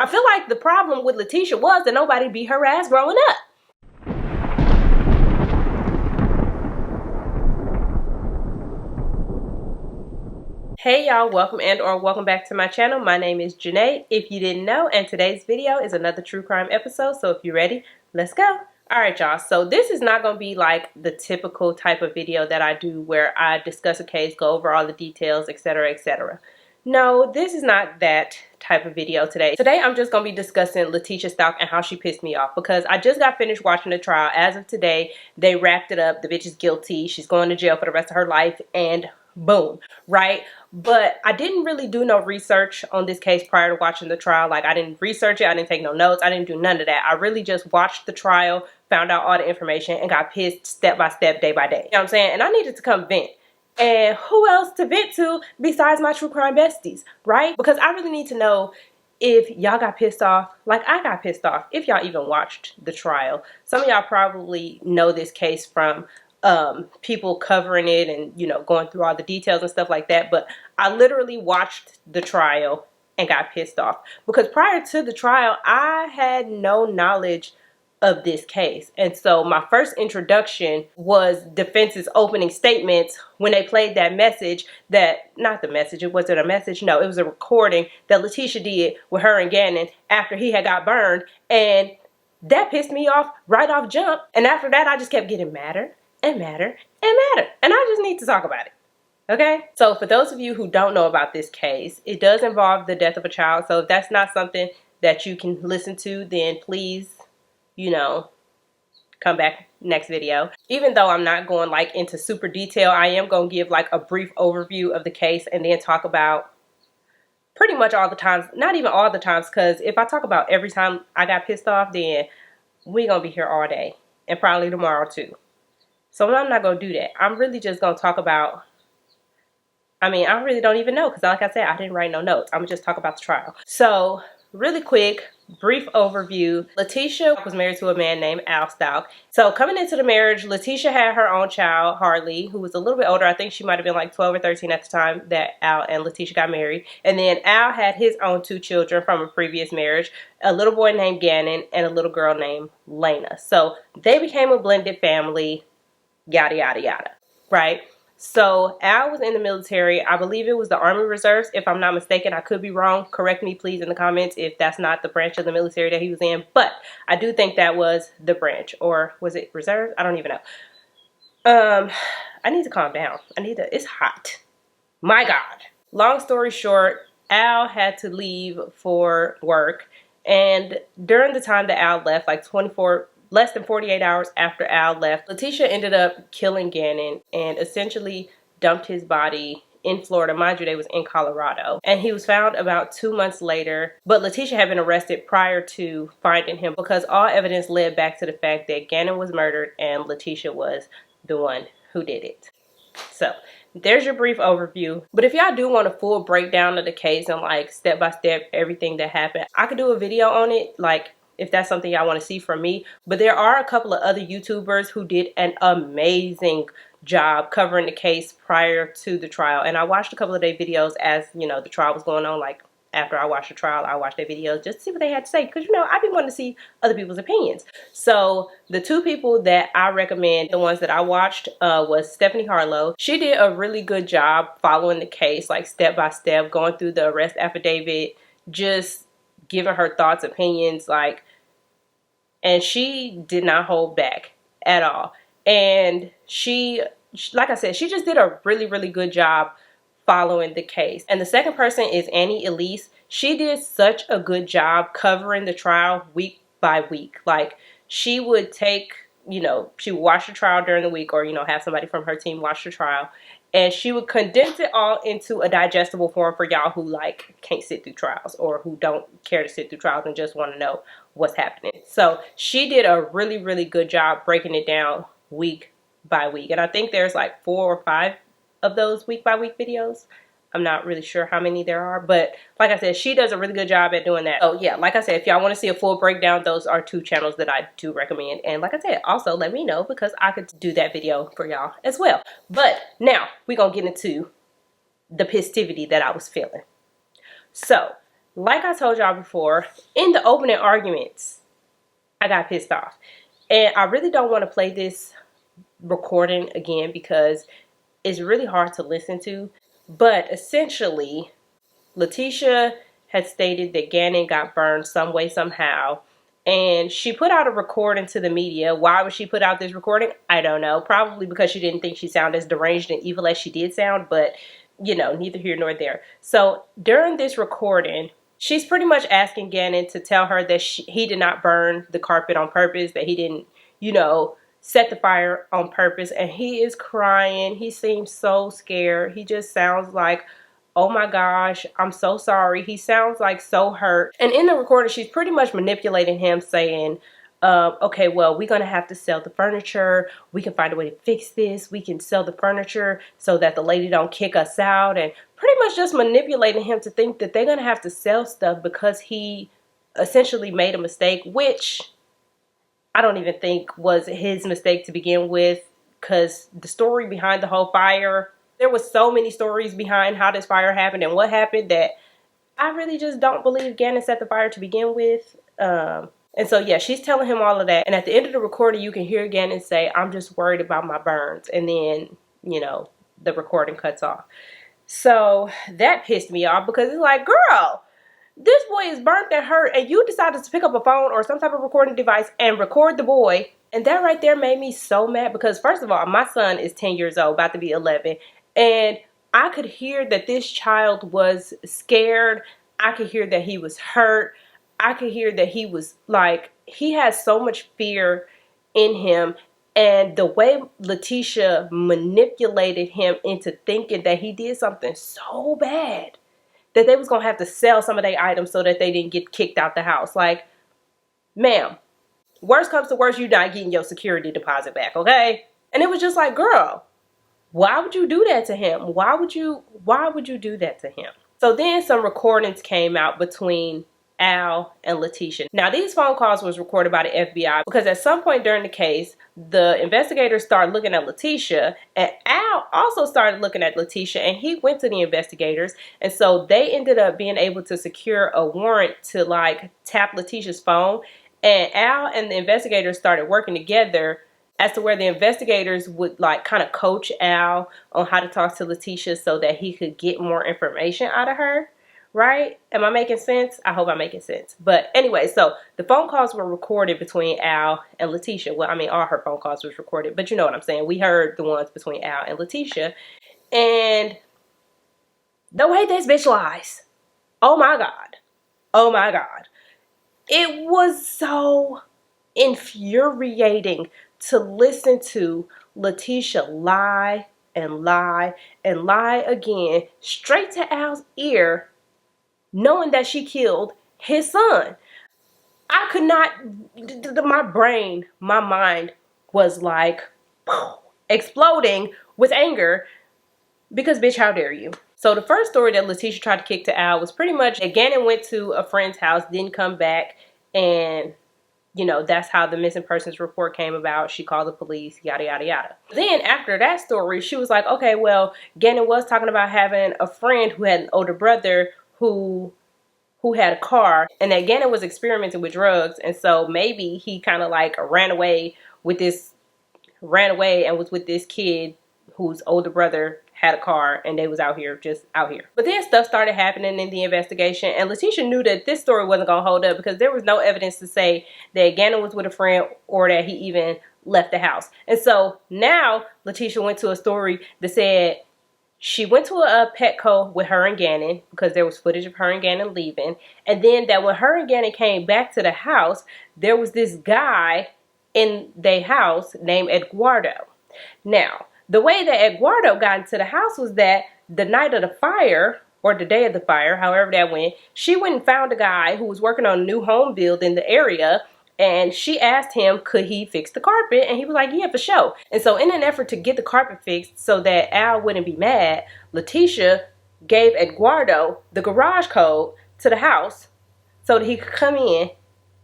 I feel like the problem with Letecia was that nobody beat her ass growing up. Hey y'all, welcome back to my channel. My name is Janae, if you didn't know, and today's video is another true crime episode, so if you're ready, let's go. Alright y'all, so this is not going to be like the typical type of video that I do where I discuss a case, go over all the details, etc, etc. No, this is not that type of video today. Today I'm just going to be discussing Letecia Stauch and how she pissed me off, because I just got finished watching the trial. As of today, they wrapped it up. The bitch is guilty. She's going to jail for the rest of her life, and boom, right? But I didn't really do no research on this case prior to watching the trial. Like, I didn't research it, I didn't take no notes, I didn't do none of that. I really just watched the trial, found out all the information, and got pissed step by step, day by day. You know what I'm saying? And I needed to come vent. And who else to vent to besides my true crime besties, right? Because I really need to know if y'all got pissed off like I got pissed off, if y'all even watched the trial. Some of y'all probably know this case from people covering it and, you know, going through all the details and stuff like that. But I literally watched the trial and got pissed off because prior to the trial, I had no knowledge of this case. And so my first introduction was defense's opening statements when they played that message that, not the message, it wasn't a message, no, it was a recording that Letecia did with her and Gannon after he had got burned. And that pissed me off right off jump. And after that, I just kept getting madder and madder and madder. And I just need to talk about it. Okay? So for those of you who don't know about this case, it does involve the death of a child. So if that's not something that you can listen to, then please, you know, come back next video. Even though I'm not going like into super detail, I am going to give like a brief overview of the case and then talk about pretty much all the times, not even all the times, because if I talk about every time I got pissed off, then we're going to be here all day and probably tomorrow too. So I'm not going to do that. I'm really just going to talk about, I really don't even know because like I said, I didn't write no notes. I'm going to just talk about the trial. So really quick, brief overview. Letecia was married to a man named Al Stauch. So coming into the marriage, Letecia had her own child, Harley, who was a little bit older. I think she might have been like 12 or 13 at the time that Al and Letecia got married. And then Al had his own 2 children from a previous marriage, a little boy named Gannon and a little girl named Lena. So they became a blended family, yada, yada, yada, right? So Al was in the military. I believe it was the Army Reserves, if I'm not mistaken. I could be wrong. Correct me, please, in the comments if that's not the branch of the military that he was in. But I do think that was the branch. Or was it reserves? I don't even know. I need to calm down. It's hot. My God. Long story short, Al had to leave for work. And during the time that Al left, like less than 48 hours after Al left, Letecia ended up killing Gannon and essentially dumped his body in Florida. Mind you, they was in Colorado. And he was found about 2 months later. But Letecia had been arrested prior to finding him because all evidence led back to the fact that Gannon was murdered and Letecia was the one who did it. So there's your brief overview. But if y'all do want a full breakdown of the case and like step by step everything that happened, I could do a video on it, like if that's something y'all want to see from me. But there are a couple of other YouTubers who did an amazing job covering the case prior to the trial. And I watched a couple of their videos as, you know, the trial was going on. Like after I watched the trial, I watched their videos just to see what they had to say. Because, you know, I've been wanting to see other people's opinions. So the 2 people that I recommend, the ones that I watched, was Stephanie Harlow. She did a really good job following the case, like step by step, going through the arrest affidavit, just giving her thoughts, opinions, like, and she did not hold back at all. And she, like I said, she just did a really, really good job following the case. And the second person is Annie Elise. She did such a good job covering the trial week by week. Like, she would take, you know, she would watch the trial during the week, or, you know, have somebody from her team watch the trial. And she would condense it all into a digestible form for y'all who like can't sit through trials or who don't care to sit through trials and just want to know what's happening. So she did a really, really good job breaking it down week by week. And I think there's like 4 or 5 of those week by week videos. I'm not really sure how many there are, but like I said, she does a really good job at doing that. So yeah, like I said, if y'all want to see a full breakdown, those are 2 channels that I do recommend. And like I said, also let me know because I could do that video for y'all as well. But now we're going to get into the pistivity that I was feeling. So like I told y'all before, in the opening arguments, I got pissed off. And I really don't want to play this recording again because it's really hard to listen to. But essentially, Letecia had stated that Gannon got burned some way, somehow. And she put out a recording to the media. Why would she put out this recording? I don't know. Probably because she didn't think she sounded as deranged and evil as she did sound. But, you know, neither here nor there. So during this recording, she's pretty much asking Gannon to tell her that he did not burn the carpet on purpose, that he didn't, you know, set the fire on purpose. And he is crying. He seems so scared. He just sounds like, oh my gosh, I'm so sorry. He sounds like so hurt. And in the recording, she's pretty much manipulating him, saying, okay, well, we're going to have to sell the furniture. We can find a way to fix this. We can sell the furniture so that the lady don't kick us out. And pretty much just manipulating him to think that they're going to have to sell stuff because he essentially made a mistake, which I don't even think was his mistake to begin with, because the story behind the whole fire, there was so many stories behind how this fire happened and what happened that I really just don't believe Gannon set the fire to begin with. And so, yeah, she's telling him all of that. And at the end of the recording, you can hear Gannon say, I'm just worried about my burns. And then, you know, the recording cuts off. So that pissed me off because it's like, girl, this boy is burnt and hurt, and you decided to pick up a phone or some type of recording device and record the boy. And that right there made me so mad because, first of all, my son is 10 years old, about to be 11. And I could hear that this child was scared. I could hear that he was hurt. I could hear that he was like, he has so much fear in him. And the way Letecia manipulated him into thinking that he did something so bad that they was going to have to sell some of their items so that they didn't get kicked out the house. Like, ma'am, worst comes to worst, you're not getting your security deposit back, okay? And it was just like, girl, why would you do that to him? Why would you do that to him? So then some recordings came out between Al and Letecia. Now, these phone calls was recorded by the FBI because at some point during the case, the investigators started looking at Letecia, and Al also started looking at Letecia, and he went to the investigators. And so they ended up being able to secure a warrant to like tap Letecia's phone. And Al and the investigators started working together as to where the investigators would like kind of coach Al on how to talk to Letecia so that he could get more information out of her. Right? Am I making sense? I hope I'm making sense. But anyway, so the phone calls were recorded between Al and Letecia. Well, I mean, all her phone calls was recorded, but you know what I'm saying. We heard the ones between Al and Letecia. And the way this bitch lies. Oh my God. Oh my God. It was so infuriating to listen to Letecia lie and lie and lie again straight to Al's ear, knowing that she killed his son. I could not, my brain, my mind was like exploding with anger because, bitch, how dare you? So the first story that Letecia tried to kick to Al was pretty much that Gannon went to a friend's house, didn't come back, and you know, that's how the missing persons report came about. She called the police, yada, yada, yada. Then after that story, she was like, okay, well, Gannon was talking about having a friend who had an older brother who had a car, and that Gannon was experimenting with drugs, and so maybe he kind of like ran away and was with this kid whose older brother had a car, and they was just out here. But then stuff started happening in the investigation, and Letecia knew that this story wasn't gonna hold up because there was no evidence to say that Gannon was with a friend or that he even left the house. And so now Letecia went to a story that said she went to a Petco with her and Gannon because there was footage of her and Gannon leaving. And then that when her and Gannon came back to the house, there was this guy in their house named Eduardo. Now, the way that Eduardo got into the house was that the night of the fire, or the day of the fire, however that went, she went and found a guy who was working on a new home build in the area. And she asked him, could he fix the carpet? And he was like, yeah, for sure. And so in an effort to get the carpet fixed so that Al wouldn't be mad, Letecia gave Eduardo the garage code to the house so that he could come in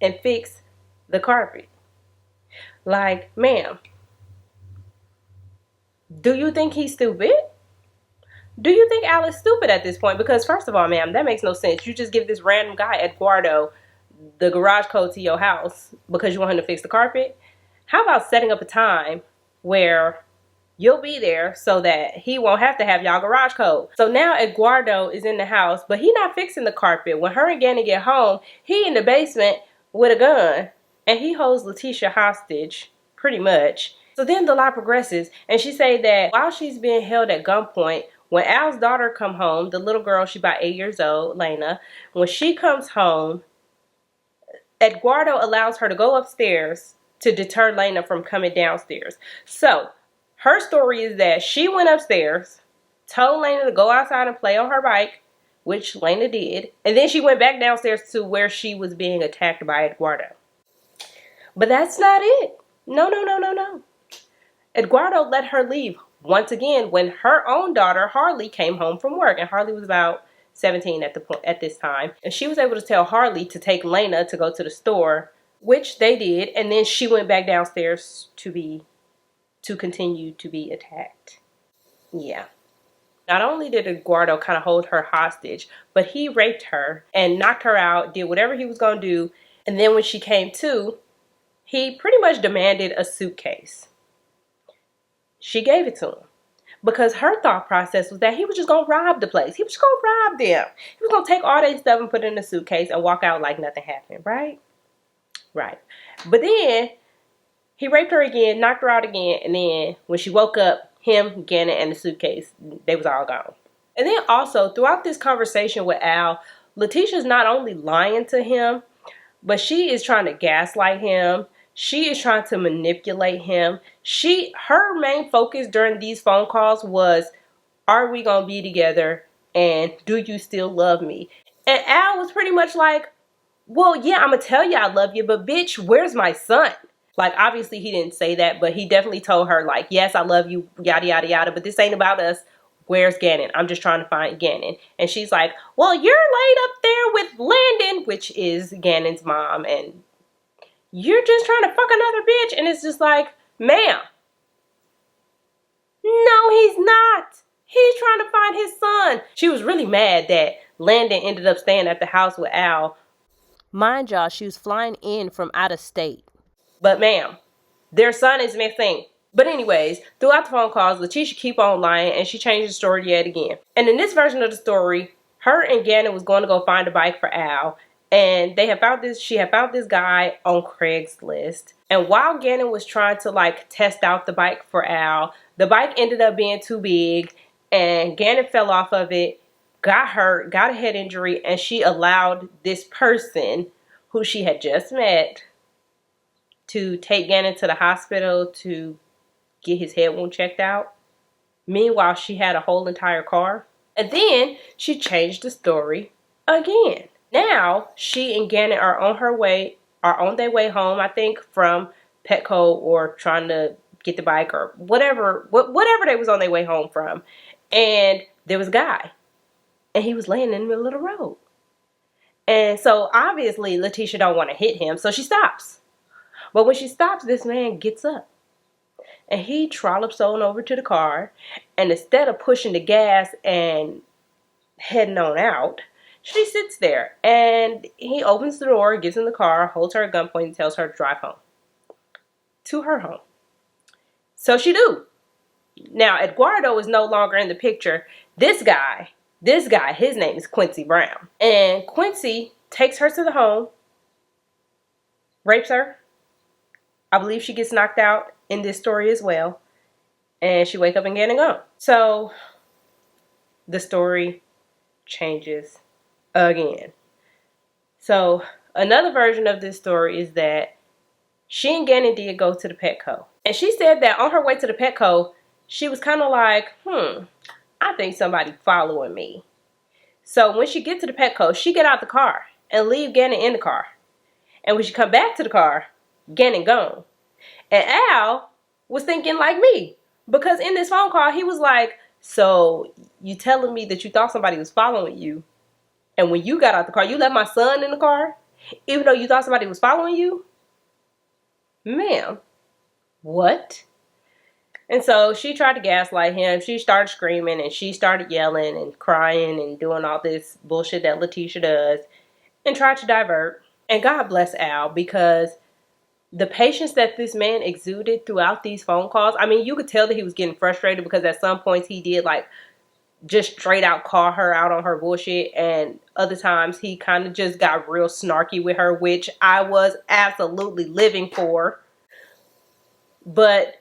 and fix the carpet. Like, ma'am, do you think he's stupid? Do you think Al is stupid at this point? Because first of all, ma'am, that makes no sense. You just give this random guy, Eduardo, the garage code to your house because you want him to fix the carpet. How about setting up a time where you'll be there so that he won't have to have y'all garage code? So now Eduardo is in the house, but he not fixing the carpet. When her and Gannon get home, he in the basement with a gun, and he holds Letecia hostage, pretty much. So then the lie progresses, and she say that while she's being held at gunpoint, when Al's daughter come home, the little girl, she about 8 years old, Lena, when she comes home, Eduardo allows her to go upstairs to deter Lena from coming downstairs. So her story is that she went upstairs, told Lena to go outside and play on her bike, which Lena did, and then she went back downstairs to where she was being attacked by Eduardo. But that's not it. No. Eduardo let her leave once again when her own daughter, Harley, came home from work. And Harley was about 17 at this time. And she was able to tell Harley to take Lena to go to the store, which they did. And then she went back downstairs to continue to be attacked. Yeah. Not only did Eduardo kind of hold her hostage, but he raped her and knocked her out, did whatever he was going to do. And then when she came to, he pretty much demanded a suitcase. She gave it to him because her thought process was that he was just going to rob the place. He was just going to rob them. He was going to take all their stuff and put it in a suitcase and walk out like nothing happened, right? Right. But then he raped her again, knocked her out again, and then when she woke up, him, Gannon, and the suitcase, they was all gone. And then also, throughout this conversation with Al, Letecia's not only lying to him, but she is trying to gaslight him. She is trying to manipulate him. Her main focus during these phone calls was, are we going to be together? And do you still love me? And Al was pretty much like, well, yeah, I'm going to tell you I love you, but bitch, where's my son? Like, obviously he didn't say that, but he definitely told her, like, yes, I love you, yada, yada, yada, but this ain't about us. Where's Gannon? I'm just trying to find Gannon. And she's like, well, you're laid up there with Landon, which is Gannon's mom, and you're just trying to fuck another bitch. And it's just like, ma'am, no, he's not. He's trying to find his son. She was really mad that Landon ended up staying at the house with Al. Mind y'all, she was flying in from out of state. But ma'am, their son is missing. But anyways, throughout the phone calls, Letecia keep on lying, and she changed the story yet again. And in this version of the story, her and Gannon was going to go find a bike for Al. And she had found this guy on Craigslist. And while Gannon was trying to like test out the bike for Al, the bike ended up being too big, and Gannon fell off of it, got hurt, got a head injury, and she allowed this person who she had just met to take Gannon to the hospital to get his head wound checked out. Meanwhile, she had a whole entire car. And then she changed the story again. Now, she and Gannon are on their way home, I think, from Petco or trying to get the bike or whatever they was on their way home from. And there was a guy. And he was laying in the middle of the road. And so, obviously, Letecia don't want to hit him, so she stops. But when she stops, this man gets up. And he trollops on over to the car. And instead of pushing the gas and heading on out, she sits there. And he opens the door, gets in the car, holds her at gunpoint, and tells her to drive home. To her home. So she do. Now, Eduardo is no longer in the picture. This guy, his name is Quincy Brown. And Quincy takes her to the home, rapes her. I believe she gets knocked out in this story as well. And she wake up and get and go. So the story changes again. So another version of this story is that she and Gannon did go to the Petco. And she said that on her way to the Petco, she was kind of like, I think somebody following me. So when she get to the Petco, she get out the car and leave Gannon in the car. And when she come back to the car, Gannon gone. And Al was thinking like me. Because in this phone call, he was like, so you telling me that you thought somebody was following you. And when you got out the car, you left my son in the car? Even though you thought somebody was following you? Ma'am, what? And so she tried to gaslight him. She started screaming and she started yelling and crying and doing all this bullshit that Letecia does and tried to divert. And God bless Al, because the patience that this man exuded throughout these phone calls, I mean, you could tell that he was getting frustrated, because at some points he did like just straight out call her out on her bullshit, and other times he kind of just got real snarky with her, which I was absolutely living for. But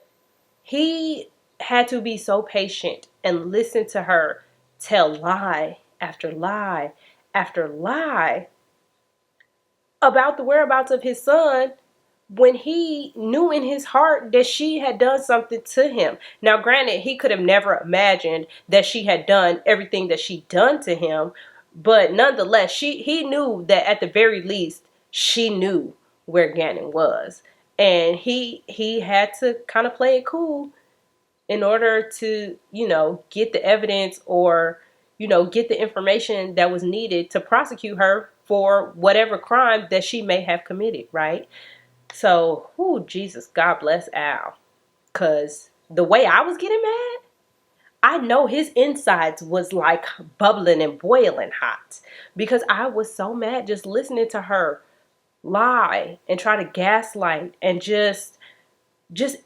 he had to be so patient and listen to her tell lie after lie after lie about the whereabouts of his son, when he knew in his heart that she had done something to him. Now, granted, he could have never imagined that she had done everything that she done to him, but nonetheless, he knew that at the very least, she knew where Gannon was. And he had to kind of play it cool in order to, get the evidence, or, get the information that was needed to prosecute her for whatever crime that she may have committed, right? So, Jesus, God bless Al. Because the way I was getting mad, I know his insides was like bubbling and boiling hot. Because I was so mad just listening to her lie and try to gaslight, and just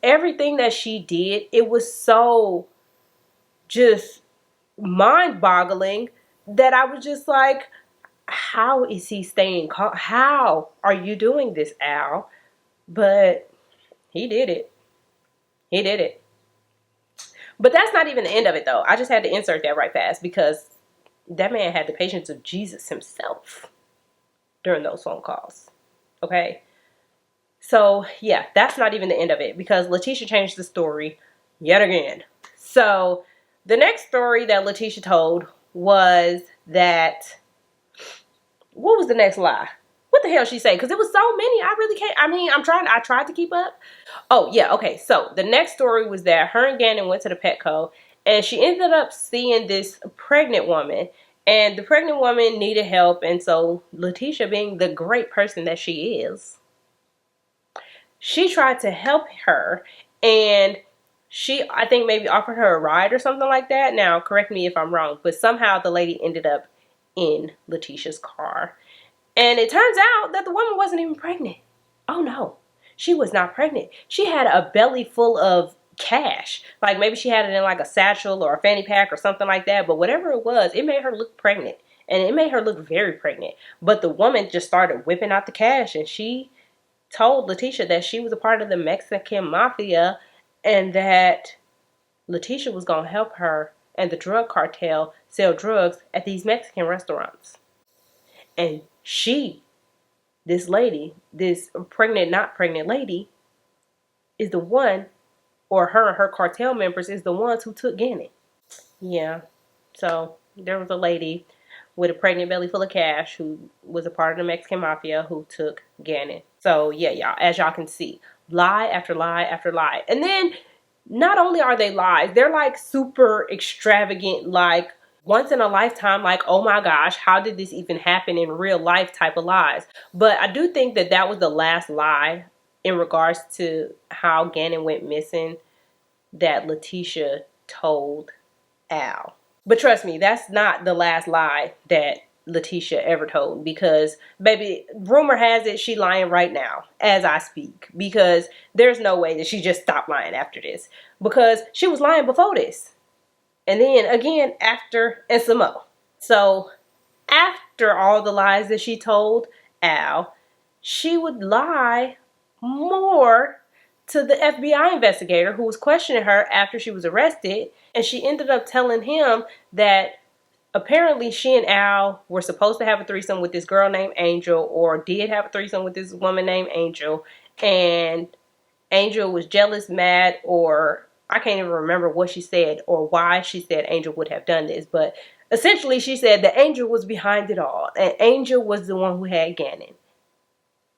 everything that she did. It was so just mind-boggling that I was just like, how is he staying calm? How are you doing this, Al? But he did it. He did it. But that's not even the end of it, though. I just had to insert that right fast, because that man had the patience of Jesus himself during those phone calls. Okay? So, yeah, that's not even the end of it, because Letecia changed the story yet again. So, the next story that Letecia told was that, what was the next lie? What the hell she say? Because it was so many. I really can't. I mean, I tried to keep up. Oh, yeah. Okay. So the next story was that her and Gannon went to the Petco, and she ended up seeing this pregnant woman, and the pregnant woman needed help. And so Letecia, being the great person that she is, she tried to help her, and she, I think, maybe offered her a ride or something like that. Now, correct me if I'm wrong, but somehow the lady ended up in Leticia's car. And it turns out that the woman wasn't even pregnant. Oh no, she was not pregnant. She had a belly full of cash. Like maybe she had it in like a satchel or a fanny pack or something like that. But whatever it was, it made her look pregnant. And it made her look very pregnant. But the woman just started whipping out the cash, and she told Letecia that she was a part of the Mexican mafia, and that Letecia was going to help her and the drug cartel sell drugs at these Mexican restaurants. And she, this lady, this pregnant, not pregnant lady, is the one, or her and her cartel members is the ones who took Gannon. Yeah. So there was a lady with a pregnant belly full of cash who was a part of the Mexican mafia who took Gannon. So yeah, y'all, as y'all can see, lie after lie after lie. And then not only are they lies, they're like super extravagant, like once in a lifetime, like, oh my gosh, how did this even happen in real life type of lies. But I do think that that was the last lie in regards to how Gannon went missing that Letecia told Al. But trust me, that's not the last lie that Letecia ever told, because baby, rumor has it she lying right now as I speak, because there's no way that she just stopped lying after this, because she was lying before this, and then again after, and some more. So after all the lies that she told Al, she would lie more to the FBI investigator who was questioning her after she was arrested, and she ended up telling him that apparently she and Al were supposed to have a threesome with this girl named Angel, or did have a threesome with this woman named Angel, and Angel was jealous, mad, or I can't even remember what she said or why she said Angel would have done this, but essentially she said that Angel was behind it all, and Angel was the one who had Gannon.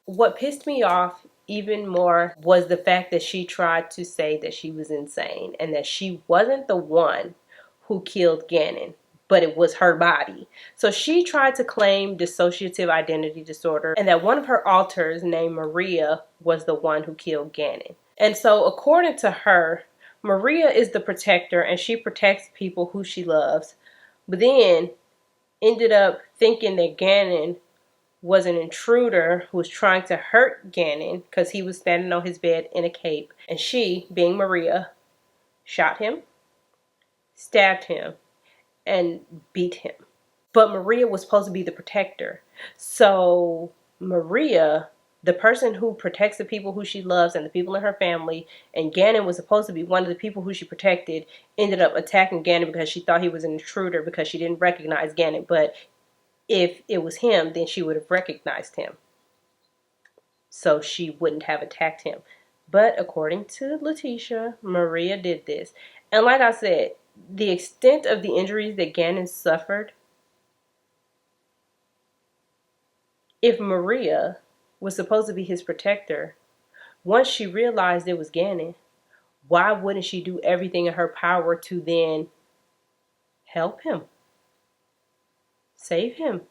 What pissed me off even more was the fact that she tried to say that she was insane and that she wasn't the one who killed Gannon, but it was her body. So she tried to claim dissociative identity disorder, and that one of her alters named Maria was the one who killed Gannon. And so according to her, Maria is the protector and she protects people who she loves, but then ended up thinking that Gannon was an intruder who was trying to hurt Gannon because he was standing on his bed in a cape. And she, being Maria, shot him, stabbed him, and beat him. But Maria was supposed to be the protector. So Maria, the person who protects the people who she loves and the people in her family, and Gannon was supposed to be one of the people who she protected, ended up attacking Gannon because she thought he was an intruder because she didn't recognize Gannon. But if it was him, then she would have recognized him. So she wouldn't have attacked him. But according to Letecia, Maria did this. And like I said, the extent of the injuries that Gannon suffered, if Maria was supposed to be his protector, once she realized it was Gannon, why wouldn't she do everything in her power to then help him? Save him?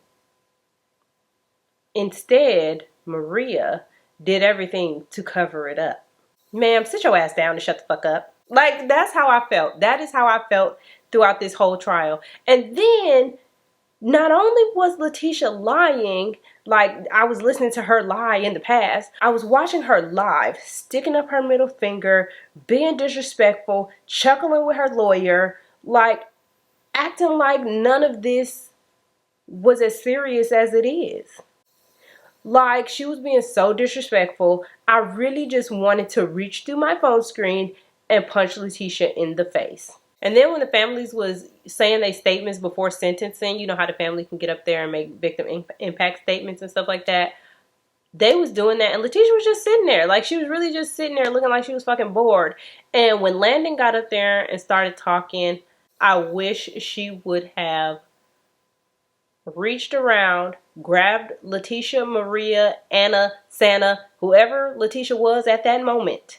Instead, Maria did everything to cover it up. Ma'am, sit your ass down and shut the fuck up. Like, that's how I felt. That is how I felt throughout this whole trial. And then, not only was Letecia lying, like I was listening to her lie in the past, I was watching her live, sticking up her middle finger, being disrespectful, chuckling with her lawyer, like acting like none of this was as serious as it is. Like, she was being so disrespectful. I really just wanted to reach through my phone screen and punch Letecia in the face. And then when the families was saying their statements before sentencing, you know how the family can get up there and make victim impact statements and stuff like that. They was doing that, and Letecia was just sitting there. Like, she was really just sitting there looking like she was fucking bored. And when Landon got up there and started talking, I wish she would have reached around, grabbed Letecia, Maria, Anna, Santa, whoever Letecia was at that moment,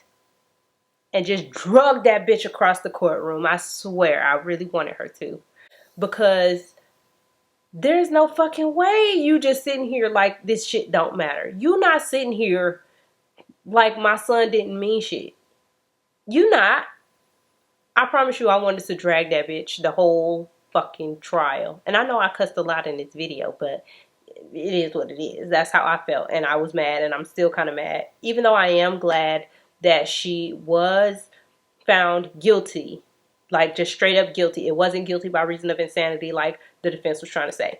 and just drugged that bitch across the courtroom. I swear, I really wanted her to. Because there's no fucking way you just sitting here like this shit don't matter. You not sitting here like my son didn't mean shit. You not. I promise you I wanted to drag that bitch the whole fucking trial. And I know I cussed a lot in this video, but it is what it is. That's how I felt, and I was mad, and I'm still kind of mad. Even though I am glad that she was found guilty, like just straight up guilty. It wasn't guilty by reason of insanity like the defense was trying to say.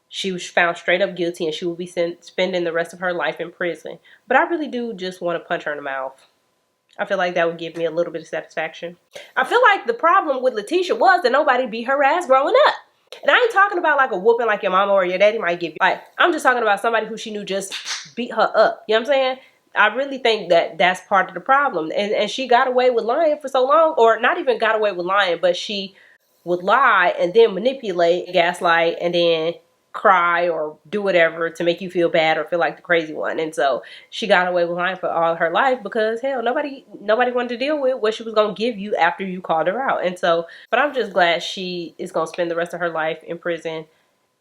She was found straight up guilty, and she will be spending the rest of her life in prison. But I really do just want to punch her in the mouth. I feel like that would give me a little bit of satisfaction. I feel like the problem with Letecia was that nobody beat her ass growing up. And I ain't talking about like a whooping like your mama or your daddy might give you. Like, I'm just talking about somebody who she knew just beat her up. You know what I'm saying? I really think that that's part of the problem. And she got away with lying for so long, or not even got away with lying, but she would lie and then manipulate, gaslight, and then cry or do whatever to make you feel bad or feel like the crazy one. And so she got away with lying for all her life because hell, nobody wanted to deal with what she was going to give you after you called her out. And so, but I'm just glad she is going to spend the rest of her life in prison.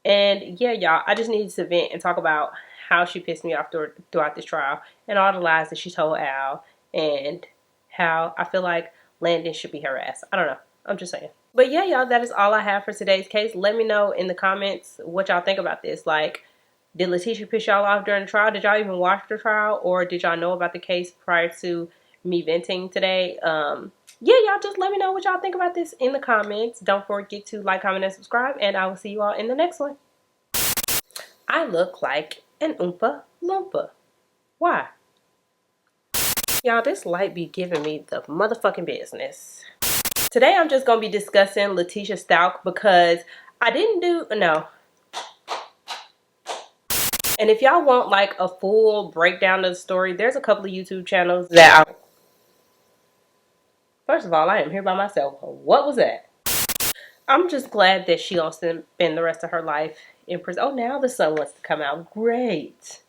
And yeah, y'all, I just needed to vent and talk about how she pissed me off throughout this trial and all the lies that she told Al, and how I feel like Landon should be her ass. I don't know. I'm just saying. But yeah, y'all, that is all I have for today's case. Let me know in the comments what y'all think about this. Like, did Letecia piss y'all off during the trial? Did y'all even watch the trial? Or did y'all know about the case prior to me venting today? Yeah, y'all, just let me know what y'all think about this in the comments. Don't forget to like, comment, and subscribe. And I will see you all in the next one. I look like an Oompa Loompa. Why? Y'all, this light be giving me the motherfucking business. Today I'm just going to be discussing Letecia Stauch because I didn't do, no. And if y'all want like a full breakdown of the story, there's a couple of YouTube channels that First of all, I am here by myself. What was that? I'm just glad that she gonna spend the rest of her life in prison. Oh, now the sun wants to come out. Great.